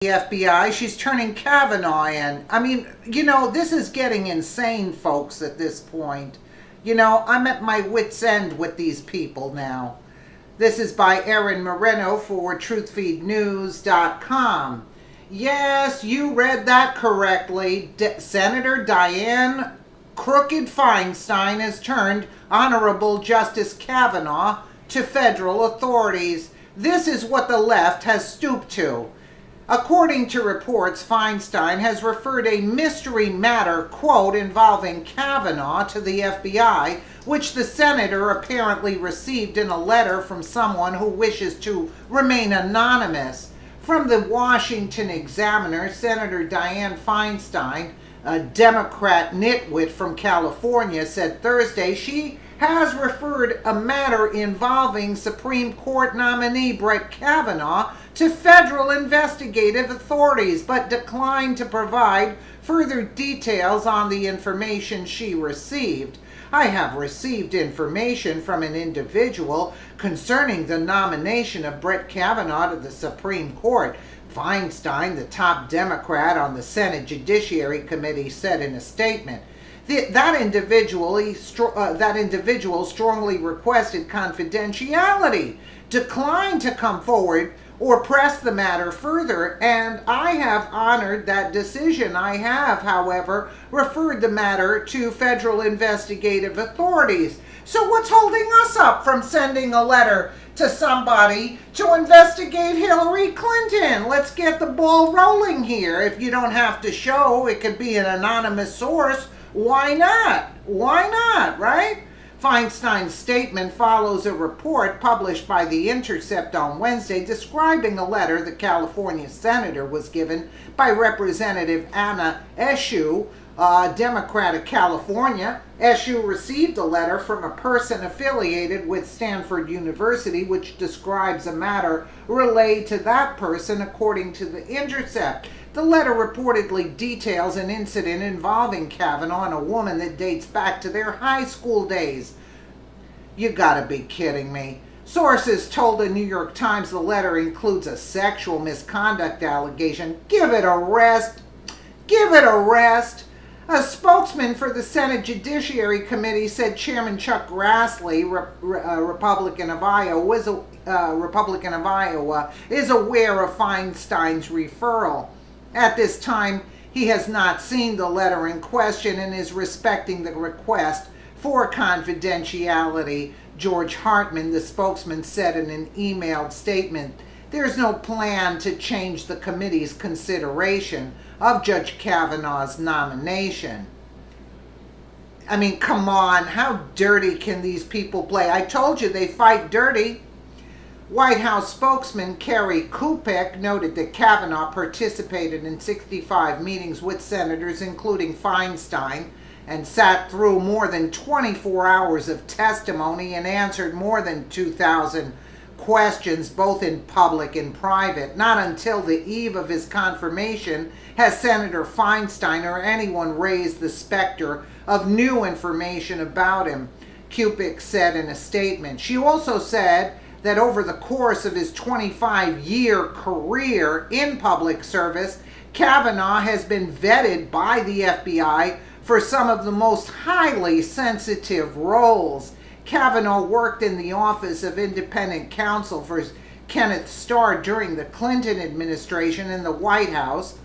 The FBI, she's turning Kavanaugh in. I mean, this is getting insane, folks, at this point. I'm at my wit's end with these people now. This is by Erin Moreno for truthfeednews.com. Yes, you read that correctly. Senator Dianne Crooked Feinstein has turned Honorable Justice Kavanaugh to federal authorities. This is what the left has stooped to. According to reports, Feinstein has referred a mystery matter, quote, involving Kavanaugh to the FBI, which the senator apparently received in a letter from someone who wishes to remain anonymous. From the Washington Examiner, Senator Dianne Feinstein, a Democrat nitwit from California, said Thursday she has referred a matter involving Supreme Court nominee Brett Kavanaugh to federal investigative authorities, but declined to provide further details on the information she received. I have received information from an individual concerning the nomination of Brett Kavanaugh to the Supreme Court. Feinstein, the top Democrat on the Senate Judiciary Committee, said in a statement. That individual strongly requested confidentiality, declined to come forward or press the matter further, and I have honored that decision. I have, however, referred the matter to federal investigative authorities. So what's holding us up from sending a letter to somebody to investigate Hillary Clinton? Let's get the ball rolling here. If you don't have to show it could be an anonymous source, why not? Why not, right? Feinstein's statement follows a report published by The Intercept on Wednesday describing a letter the California senator was given by Representative M.SHAH, Democrat of California. M.SHAH received a letter from a person affiliated with Stanford University, which describes a matter relayed to that person, according to The Intercept. The letter reportedly details an incident involving Kavanaugh and a woman that dates back to their high school days. You gotta be kidding me. Sources told the New York Times the letter includes a sexual misconduct allegation. Give it a rest. Give it a rest. A spokesman for the Senate Judiciary Committee said Chairman Chuck Grassley, Republican of Iowa, is aware of Feinstein's referral. At this time, he has not seen the letter in question and is respecting the request for confidentiality. George Hartman, the spokesman, said in an emailed statement, "There's no plan to change the committee's consideration of Judge Kavanaugh's nomination." I mean, come on, how dirty can these people play? I told you they fight dirty. White House spokesman Kerry Kupek noted that Kavanaugh participated in 65 meetings with senators, including Feinstein, and sat through more than 24 hours of testimony and answered more than 2,000 questions, both in public and private. Not until the eve of his confirmation has Senator Feinstein or anyone raised the specter of new information about him, Kupek said in a statement. She also said that over the course of his 25-year career in public service, Kavanaugh has been vetted by the FBI for some of the most highly sensitive roles. Kavanaugh worked in the Office of Independent Counsel for Kenneth Starr during the Clinton administration in the White House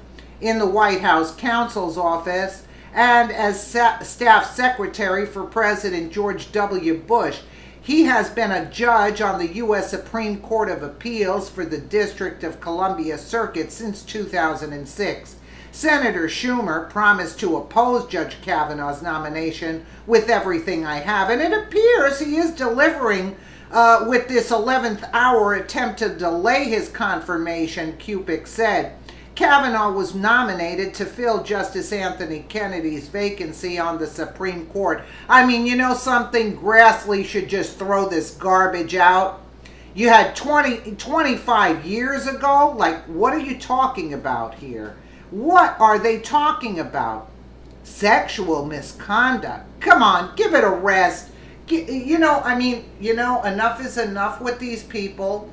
counsel's office, and as staff secretary for President George W. Bush. He has been a judge on the U.S. Supreme Court of Appeals for the District of Columbia Circuit since 2006. Senator Schumer promised to oppose Judge Kavanaugh's nomination with everything I have, and it appears he is delivering with this 11th hour attempt to delay his confirmation, Kupek said. Kavanaugh was nominated to fill Justice Anthony Kennedy's vacancy on the Supreme Court. I mean, you know something? Grassley should just throw this garbage out. You had 25 years ago? Like, what are you talking about here? What are they talking about? Sexual misconduct. Come on, give it a rest. Enough is enough with these people.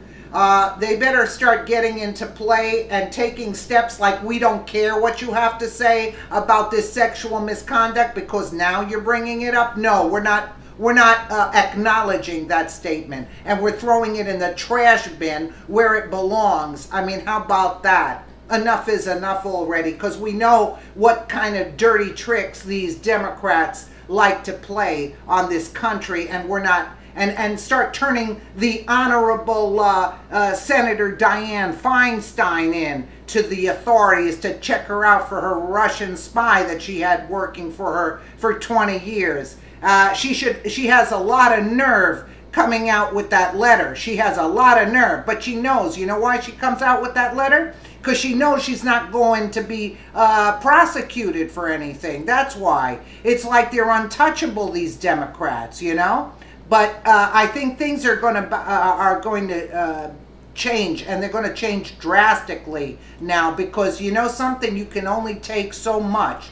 They better start getting into play and taking steps like we don't care what you have to say about this sexual misconduct because now you're bringing it up. No, we're not. We're not acknowledging that statement, and we're throwing it in the trash bin where it belongs. I mean, how about that? Enough is enough already, because we know what kind of dirty tricks these Democrats like to play on this country, and we're not, and start turning the Honorable Senator Dianne Feinstein in to the authorities to check her out for her Russian spy that she had working for her for 20 years. She has a lot of nerve coming out with that letter. She has a lot of nerve, but she knows, you know why she comes out with that letter? Because she knows she's not going to be prosecuted for anything. That's why. It's like they're untouchable, these Democrats, you know? But I think things are going to change, and they're going to change drastically now, because you know something, you can only take so much